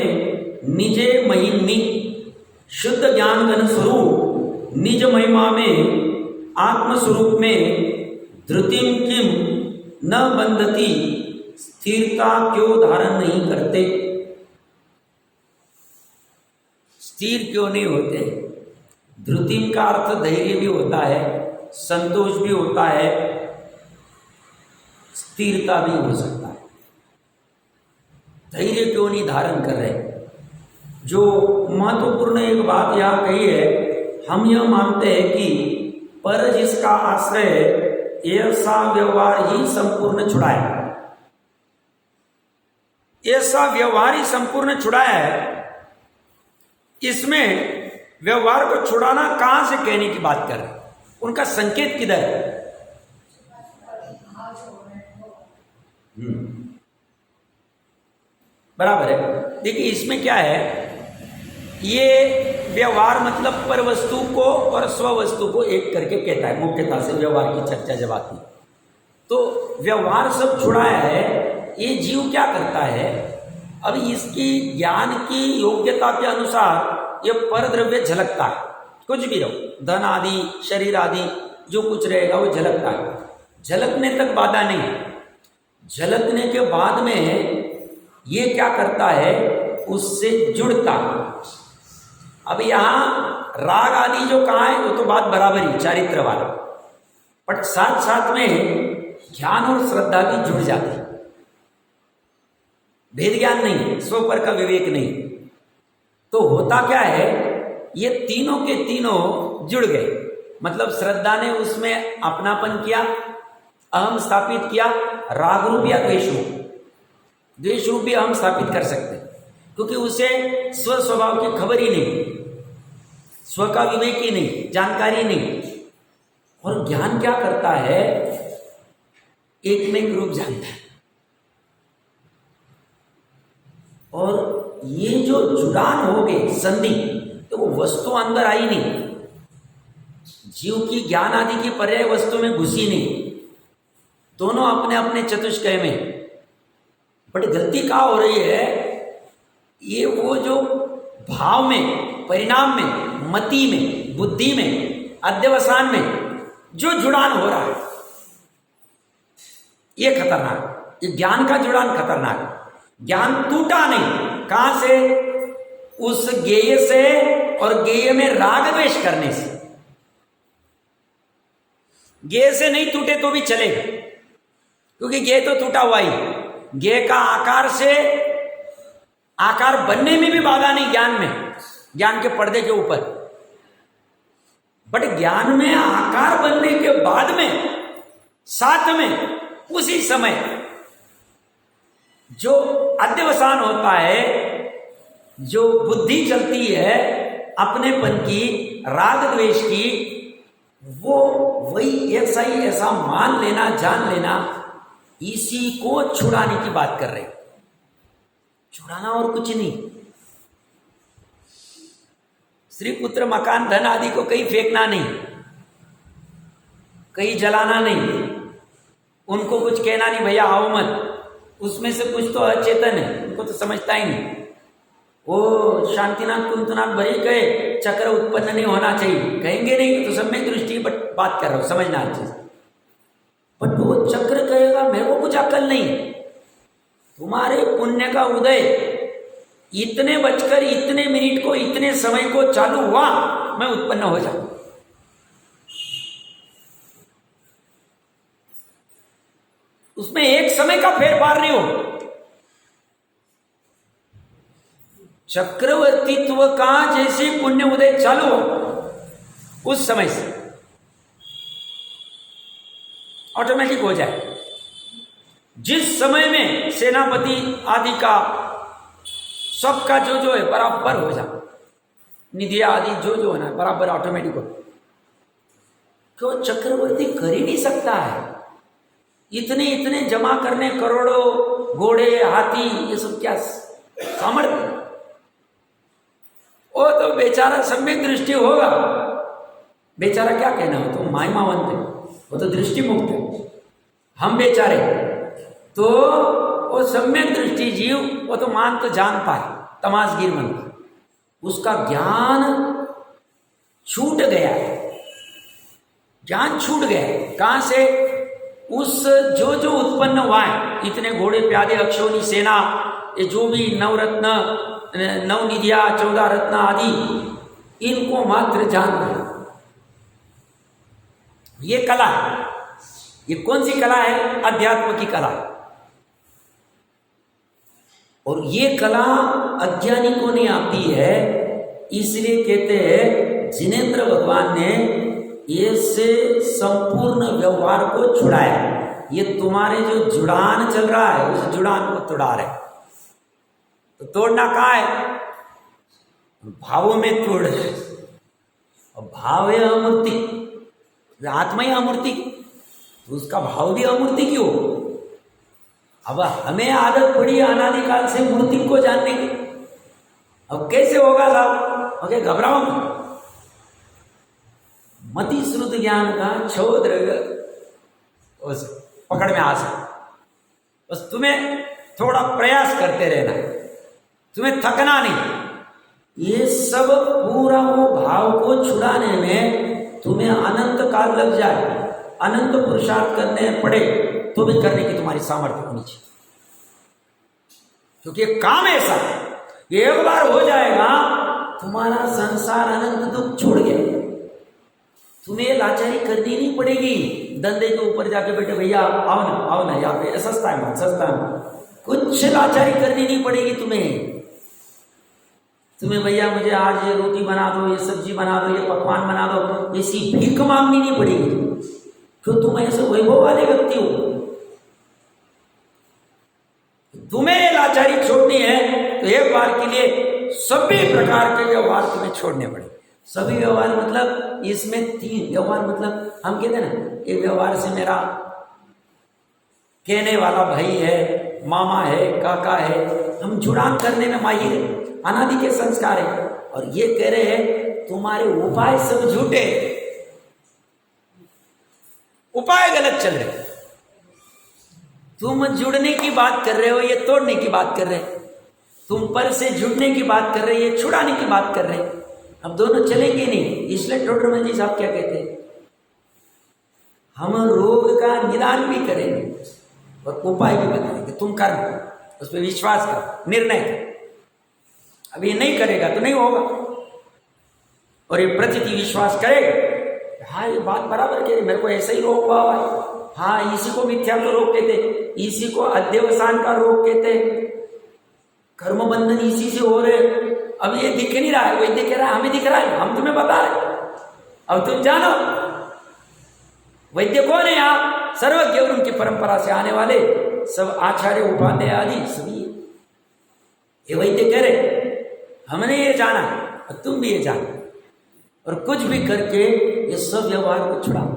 निजे महिम्नि, शुद्ध ज्ञान घन स्वरूप निज महिमा में आत्मस्वरूप में धृतिम किम न बंधती, स्थिरता क्यों धारण नहीं करते, स्थिर क्यों नहीं होते। धृतिम का अर्थ धैर्य भी होता है, संतोष भी होता है, स्थिरता भी हो सकता है। धैर्य क्यों नहीं धारण कर रहे। जो महत्वपूर्ण एक बात यहाँ कही है, हम यह मानते हैं कि पर जिसका आश्रय ऐसा व्यवहार ही संपूर्ण छुड़ाया, ऐसा व्यवहार ही संपूर्ण छुड़ाया है। इसमें व्यवहार को छुड़ाना कहां से कहने की बात कर रहे, उनका संकेत किधर है। बराबर है। देखिए इसमें क्या है, ये व्यवहार मतलब पर वस्तु को और स्व वस्तु को एक करके कहता है। मुख्यता से व्यवहार की चर्चा जब आती तो व्यवहार सब छुड़ाया है। ये जीव क्या करता है, अब इसकी ज्ञान की योग्यता के अनुसार ये पर द्रव्य झलकता है, कुछ भी रहो, धन आदि, शरीर आदि जो कुछ रहेगा वो झलकता है। झलकने तक बाधा नहीं, झलकने के बाद में ये क्या करता है, उससे जुड़ता। अब यहाँ राग आदि जो कहा है वो तो बात बराबरी चारित्र वाला, बट साथ साथ में ज्ञान और श्रद्धा भी जुड़ जाती, भेद ज्ञान नहीं, स्वपर का विवेक नहीं। तो होता क्या है, ये तीनों के तीनों जुड़ गए, मतलब श्रद्धा ने उसमें अपनापन किया, अहम स्थापित किया, राग रूप या द्वेष रूप, द्वेष रूप भी अहम स्थापित कर सकते हैं, क्योंकि उसे स्व स्वभाव की खबर ही नहीं, स्व का विवेक ही नहीं, जानकारी नहीं। और ज्ञान क्या करता है, एक में एक रूप जानता है। और ये जो जुड़ान हो गए, संधि, तो वो वस्तु अंदर आई नहीं, जीव की ज्ञान आदि की पर्याय वस्तु में घुसी नहीं, दोनों अपने अपने चतुष्कय में। बट गलती क्या हो रही है, ये वो जो भाव में, परिणाम में, मति में, बुद्धि में, अध्यवसान में जो जुड़ान हो रहा है, ये खतरनाक, ये ज्ञान का जुड़ान खतरनाक। ज्ञान टूटा नहीं, कहां से, उस ज्ञेय से, और ज्ञेय में राग द्वेष करने से। ज्ञेय से नहीं टूटे तो भी चलेगा, क्योंकि ज्ञेय तो टूटा हुआ ही, ज्ञेय का आकार से, आकार बनने में भी बाधा नहीं ज्ञान में, ज्ञान के पर्दे के ऊपर। बट ज्ञान में आकार बनने के बाद में, साथ में, उसी समय जो अध्यवसान होता है, जो बुद्धि चलती है अपनेपन की, राग द्वेष की, वो वही ऐसा ही ऐसा मान लेना, जान लेना, इसी को छुड़ाने की बात कर रहे, छुड़ाना और कुछ नहीं। स्त्री पुत्र मकान धन आदि को कहीं फेंकना नहीं, कहीं जलाना नहीं, उनको कुछ कहना नहीं, भैया आओ मत, उसमें से कुछ तो अचेतन है, उनको तो समझता ही नहीं। वो शांतिनाथ कुंतनाथ भरे कहे चक्र उत्पन्न नहीं होना चाहिए, कहेंगे नहीं तो सम्यक दृष्टि, बट बात कर रहा हूं, समझना अच्छे से। बट वो चक्र कहेगा मेरे को कुछ अकल नहीं, तुम्हारे पुण्य का उदय इतने बजकर इतने मिनट को, इतने समय को चालू हुआ, मैं उत्पन्न हो जाऊं। उसमें एक समय का फेरफार नहीं हो, चक्रवर्तीत्व का जैसे पुण्य उदय चालू हो, उस समय से ऑटोमेटिक हो जाए। जिस समय में सेनापति आदि का सबका जो जो है बराबर हो जाए, निधि आदि जो जो है ना बराबर ऑटोमेटिक हो, क्यों चक्रवर्ती कर ही नहीं सकता है। इतने इतने जमा करने, करोड़ों घोड़े, हाथी, ये सब क्या सामर्थ्य। वो तो बेचारा सम्यक दृष्टि होगा, बेचारा क्या कहना, हो तो मायमावंत है, वो तो दृष्टि मुक्त है। हम बेचारे तो वो सम्यक दृष्टि जीव, वो तो मान तो जान पाए, तमाशगीर मन, उसका ज्ञान छूट गया है, ज्ञान छूट गया है। कहां से, उस जो जो उत्पन्न हुआ है, इतने घोड़े प्यादे अक्षौनी सेना, ये जो भी नवरत्न, नवनिधिया, 14 रत्न आदि, इनको मात्र जान रहे। ये कला है, ये कौन सी कला है, अध्यात्म की कला। और ये कला अज्ञानी को नहीं आती है, इसलिए कहते हैं जिनेंद्र भगवान ने इससे संपूर्ण व्यवहार को छुड़ाया। ये तुम्हारे जो जुड़ान चल रहा है, उस जुड़ान को तोड़ा रहे। तो तोड़ना कहाँ है, भावों में तोड़ रहे। और भाव है अमूर्ति, आत्मा ही अमूर्ति, तो उसका भाव भी अमूर्ति क्यों। अब हमें आदत पड़ी अनादिकाल से मूर्ति को जानने की, अब कैसे होगा साहब, ओके घबराओ मति श्रुत ज्ञान का छोद्र उस पकड़ में आ सकते। बस तुम्हें थोड़ा प्रयास करते रहना, तुम्हें थकना नहीं, ये सब पूरा वो भाव को छुड़ाने में तुम्हें अनंत काल लग जाए, अनंत पुरुषार्थ करने पड़े, तो भी करने की तुम्हारी सामर्थ्य होनी चाहिए। क्योंकि काम ऐसा ये एक बार हो जाएगा, तुम्हारा संसार अनंत दुख छोड़ गया। तुम्हें लाचारी करनी नहीं पड़ेगी, धंधे के ऊपर जाके बैठे भैया आओ ना यहाँ पे सस्ता है, सस्ता है, कुछ लाचारी करनी नहीं पड़ेगी तुम्हें भैया मुझे आज ये रोटी बना दो, ये सब्जी बना दो, ये पकवान बना दो, ऐसी भीख मांगनी नहीं पड़ेगी। क्यों? तुम ऐसे वैभव वाले व्यक्ति हो। तुम्हें लाचारी छोड़नी है तो एक बार के लिए सभी प्रकार के व्यवहार तुम्हें छोड़ने पड़े। सभी व्यवहार मतलब इसमें 3 व्यवहार, मतलब हम कहते हैं ना, एक व्यवहार से मेरा कहने वाला भाई है, मामा है, काका है, हम जुड़ान करने में माहिर है, अनादि के संस्कार है। और ये कह रहे हैं तुम्हारे उपाय सब झूठे, उपाय गलत चल रहे। तुम जुड़ने की बात कर रहे हो, ये तोड़ने की बात कर रहे। तुम पर से जुड़ने की बात कर रहे, ये छुड़ाने की बात कर रहे। अब दोनों चलेंगे नहीं। इसलिए डॉक्टर जी साहब क्या कहते हैं, हम रोग का निदान भी करेंगे और उपाय भी बताएंगे, तुम कर, उस पर विश्वास कर, निर्णय कर। अब ये नहीं करेगा तो नहीं होगा, और ये प्रतिथि विश्वास करेगा, हाँ ये बात बराबर कह रही, मेरे को ऐसा ही रोग हुआ है, हाँ इसी को मिथ्यात्व रोग कहते, इसी को अध्यवसान का रोग कहते, कर्म बंधन इसी से हो रहे। अब ये दिख नहीं रहा है, वैद्य कह रहा है हमें दिख रहा है, हम तुम्हें बता रहे, अब तुम जानो। वैद्य कौन है? यहाँ सर्वज्ञ और उनकी परंपरा से आने वाले सब आचार्य उपाध्याय आदि सभी ये वैद्य कह रहे, हमने ये जाना और तुम भी ये जानो, और कुछ भी करके ये सब व्यवहार को छुड़ाओ।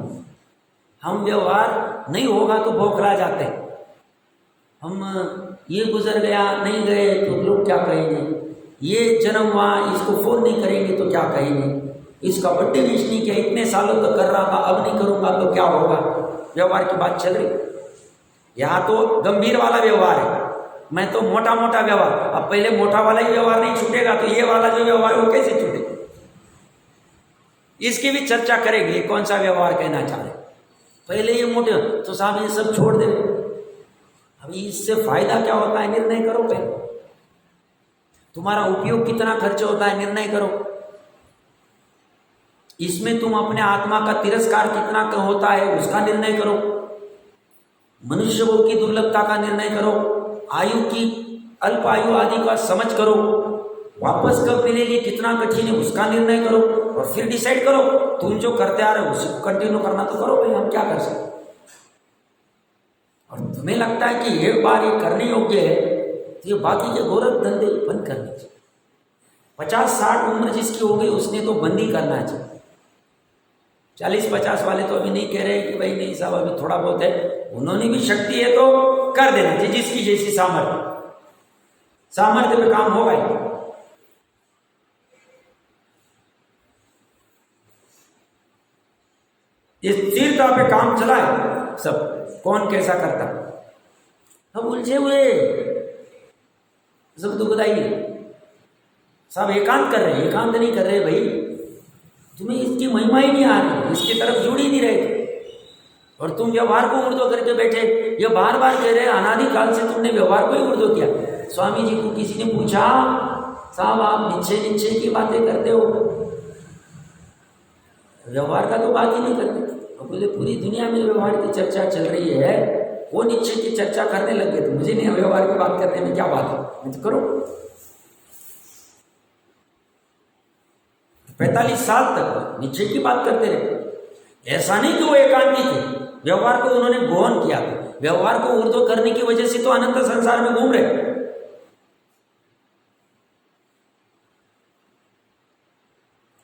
हम व्यवहार नहीं होगा तो बौखला जाते हैं, हम ये गुजर गया नहीं गए तो लोग क्या कहेंगे, ये जन्म हुआ इसको फोन नहीं करेंगे तो क्या कहेंगे, इसका बर्थडे विश नहीं किया, इतने सालों तक कर रहा था अब नहीं करूंगा तो क्या होगा। व्यवहार की बात चल रही। यहाँ तो गंभीर वाला व्यवहार है, मैं तो मोटा मोटा व्यवहार। अब पहले मोटा वाला ही व्यवहार नहीं छूटेगा तो ये वाला जो व्यवहार है वो कैसे छूटेगा, इसकी भी चर्चा करेंगे कौन सा व्यवहार कहना चाह रहे। पहले ये मोटे तो साहब ये सब छोड़ दे, अभी इससे फायदा क्या होता है निर्णय करो। पहले तुम्हारा उपयोग कितना खर्च होता है निर्णय करो। इसमें तुम अपने आत्मा का तिरस्कार कितना होता है उसका निर्णय करो। मनुष्य भोग की दुर्लभता का निर्णय करो। आयु की अल्प आयु आदि का समझ करो। वापस कब मिलेगी कितना कठिन है उसका निर्णय करो, और फिर डिसाइड करो। तुम जो करते आ रहे हो उसी को कंटिन्यू करना तो करो भाई, हम क्या कर सकते। और तुम्हें लगता है कि एक बार ये करने योग्य है तो ये बाकी के गोरख धंधे बंद करने चाहिए। 50-60 उम्र जिसकी होगी उसने तो बंद ही करना चाहिए। 40-50 वाले तो अभी नहीं कह रहे कि भाई नहीं साहब अभी थोड़ा बहुत है, उन्होंने भी शक्ति है तो कर देना चाहिए, जिसकी जैसी सामर्थ्य पे काम होगा ही। इस स्थिरता पे काम चला है सब, कौन कैसा करता। हम उलझे हुए सब दुखदाई सब एकांत कर रहे, एकांत नहीं कर रहे भाई, तुम्हें इसकी महिमा ही नहीं आ रही, इसकी तरफ जुड़ ही नहीं रहे, और तुम व्यवहार को उर्दू करके बैठे। ये बार बार कह रहे अनादिकाल से तुमने व्यवहार को ही उर्दू किया। स्वामी जी को किसी ने पूछा, साहब आप निश्चय की बातें करते हो, व्यवहार का तो बात ही नहीं करते। अब बोले पूरी दुनिया में व्यवहार की चर्चा चल रही है, वो निश्चय की चर्चा करने लग गए, तो मुझे नहीं व्यवहार की बात करने में क्या बात है, मैं तो करो। 45 साल तक निश्चय की बात करते रहे। ऐसा नहीं कि वो एकांती थे, व्यवहार को उन्होंने गौन किया। व्यवहार को उर्दू करने की वजह से तो अनंत संसार में घूम रहे।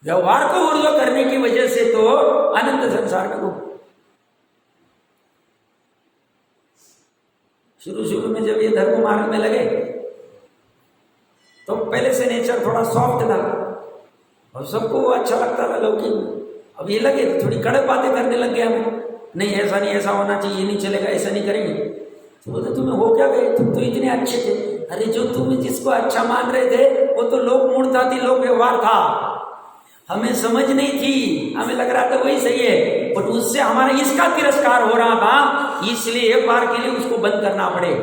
व्यवहार को उर्दू करने की वजह से तो अनंत संसार में घूम। शुरू में जब ये धर्म मार्ग में लगे तो पहले से नेचर थोड़ा सॉफ्ट था और सबको वो अच्छा लगता था लौकिक। अब ये लगे तो थोड़ी कड़क बातें करने लग गया हमें, नहीं ऐसा नहीं, ऐसा होना चाहिए, ये नहीं चलेगा, ऐसा नहीं करेंगे। तो बोलते तुम्हें हो क्या गए, तुम तो इतने अच्छे थे, अरे जो तुम जिसको अच्छा मान रहे थे वो तो लोक मूर्ता थी, लोक व्यवहार था, हमें समझ नहीं थी, हमें लग रहा था वही सही है, बट उससे हमारा इसका तिरस्कार हो रहा था, इसलिए एक बार के लिए उसको बंद करना पड़े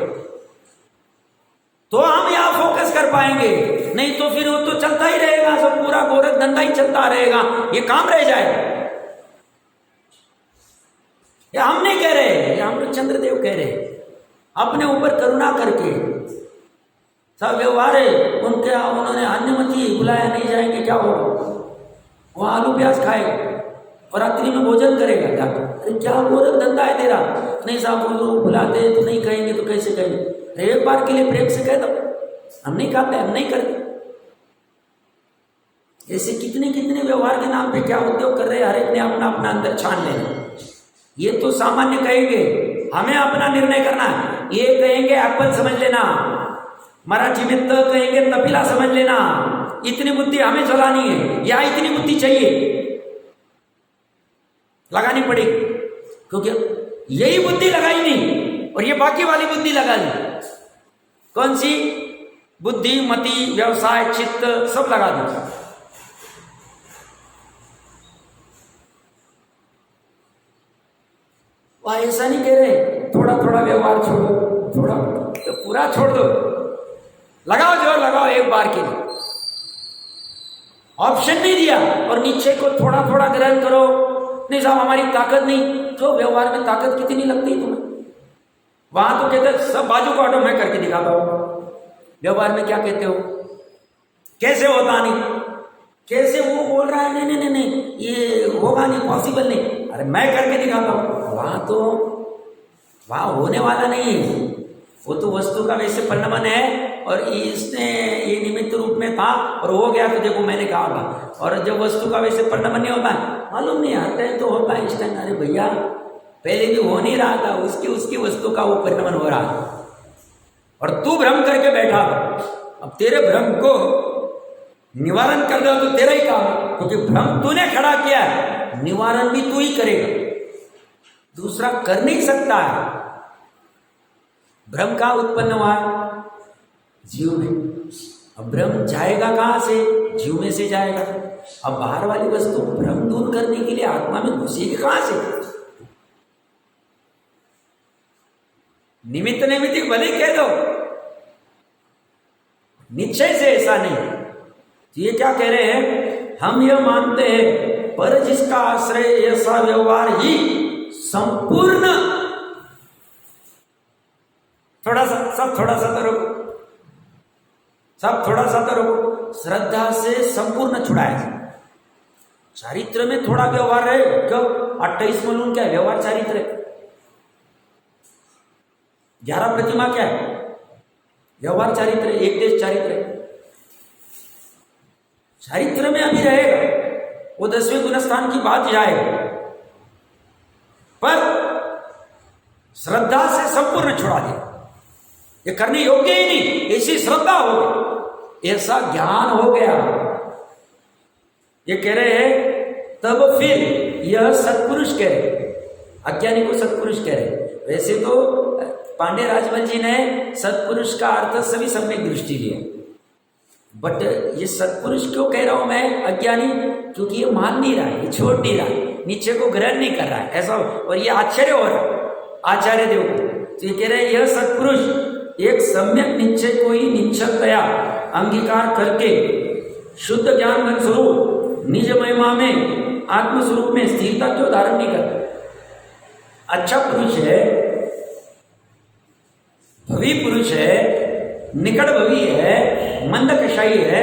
तो हम यहाँ फोकस कर पाएंगे, नहीं तो फिर वो तो चलता ही रहेगा, सब पूरा गोरख धंधा ही चलता रहेगा, ये काम रह जाएगा। ये हम नहीं कह रहे, ये हम लोग चंद्रदेव कह रहे, अपने ऊपर करुणा करके सब व्यवहार है उनके, उन्होंने अन्यमति बुलाया, नहीं जाएंगे क्या होगा, वहां आलू प्याज खाएगा और रात्रि में भोजन करेगा जाकर। अरे क्या गोरख धंधा है तेरा, नहीं साहब लोग बुलाते हैं तो नहीं कहेंगे तो कैसे कहेंगे, एक बार के लिए प्रेम से कह दो हम नहीं खाते, हम नहीं करते। ऐसे कितने कितने व्यवहार के नाम पे क्या उद्योग कर रहे हैं, हर एक ने अपना अपना अंदर छान लेना। ये तो सामान्य कहेंगे, हमें अपना निर्णय करना है। ये कहेंगे एप्पल समझ लेना, मराठी में तो कहेंगे तपिला समझ लेना, इतनी बुद्धि हमें चलानी है या इतनी बुद्धि चाहिए लगानी पड़ेगी, क्योंकि यही बुद्धि लगाई नहीं और ये बाकी वाली बुद्धि लगा ली। कौन सी बुद्धि, मति, व्यवसाय, चित्त सब लगा दी। वह ऐसा नहीं कह रहे थोड़ा थोड़ा व्यवहार छोड़ो, थोड़ा तो पूरा छोड़ दो, लगाओ जोर लगाओ एक बार के लिए। ऑप्शन नहीं दिया और नीचे को थोड़ा थोड़ा ग्रहण करो, नहीं साहब हमारी ताकत नहीं, तो व्यवहार में ताकत कितनी लगती है तुम्हें, वहां तो कहते सब बाजू को हटो मैं करके दिखाता हूं, व्यवहार में क्या कहते हो, कैसे होता नहीं, कैसे वो बोल रहा है नहीं नहीं नहीं नहीं ये होगा नहीं, पॉसिबल नहीं, अरे मैं करके दिखाता हूं, वहां तो वहां होने वाला नहीं है, वो तो वस्तु का वैसे परिणमन है और इसने ये निमित्त रूप में था और हो गया तो देखो मैंने कहा था। और जब वस्तु का वैसे परिणमन नहीं होता है, मालूम नहीं हर टाइम तो होता है, इस टाइम अरे भैया पहले भी हो नहीं रहा था, उसकी वस्तु का वो परिणमन हो रहा था और तू भ्रम करके बैठा था। अब तेरे भ्रम को निवारण कर दो तो तेरा ही काम, क्योंकि भ्रम तूने खड़ा किया है, निवारण भी तू ही करेगा, दूसरा कर नहीं सकता है। भ्रम का उत्पन्न हुआ जीव में, अब भ्रम जाएगा कहां से, जीव में से जाएगा। अब बाहर वाली वस्तु भ्रम दूर करने के लिए आत्मा में घुसेगी कहां से, निमित्त नैमित्तिक भले कह दो, निश्चय से ऐसा नहीं। तो ये क्या कह रहे हैं, हम यह मानते हैं पर जिसका आश्रय ऐसा व्यवहार ही संपूर्ण, थोड़ा सा तो रुको, सब थोड़ा सा तो रुको, श्रद्धा से संपूर्ण छुड़ाया जाए। चारित्र में थोड़ा व्यवहार रहे, क्यों 28 मलून क्या व्यवहार चारित्र है, 11 प्रतिमा क्या है व्यवहार चारित्र, एक देश चारित्र है, चारित्र में अभी रहेगा, वो 10वें गुणस्थान की बात जाएगा, पर श्रद्धा से संपूर्ण छुड़ा दिया, ये करने योग्य ही नहीं, ऐसी श्रद्धा हो गई, ऐसा ज्ञान हो गया। ये कह रहे हैं तब फिर यह सत्पुरुष कह रहे, अज्ञानी को सत्पुरुष कह रहे। वैसे तो पांडे राजवन जी ने सत्पुरुष का अर्थ सभी सम्यक दृष्टि लिया, बट ये सत्पुरुष क्यों कह रहा हूं मैं अज्ञानी, क्योंकि ये मान नहीं रहा है, ये छोड़ नहीं रहा है, नीचे को ग्रहण नहीं कर रहा है ऐसा, और ये आश्चर्य हो रहा है आचार्य देव को। तो ये कह रहे हैं यह सत्पुरुष एक सम्यक निश्चय को ही निश्चलतया अंगीकार करके शुद्ध ज्ञान घन स्वरूप निज महिमा में आत्मस्वरूप में स्थिरता क्यों धारण नहीं करता। अच्छा पुरुष है, भवी पुरुष है, निकट भवी है, मंद कषाई है,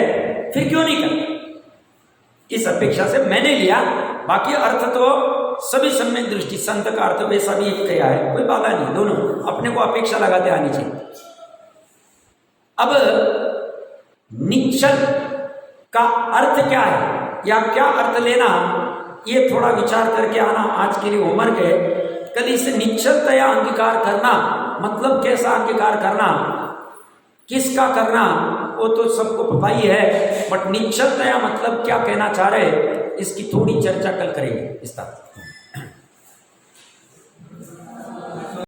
फिर क्यों नहीं करता, इस अपेक्षा से मैंने लिया। बाकी अर्थ तो सभी सम्यक दृष्टि, संत का अर्थ वैसा भी एक कहा है, कोई बाधा नहीं, दोनों अपने को अपेक्षा लगाते आनी चाहिए। अब निश्चल का अर्थ क्या है या क्या अर्थ लेना, ये थोड़ा विचार करके आना आज के लिए होमवर्क है। कल इसे निश्चलतया अंगीकार करना मतलब कैसा अंगीकार करना, किसका करना, वो तो सबको पता ही है, बट निश्चलतया मतलब क्या कहना चाह रहे, इसकी थोड़ी चर्चा कल करेंगे इस तरह।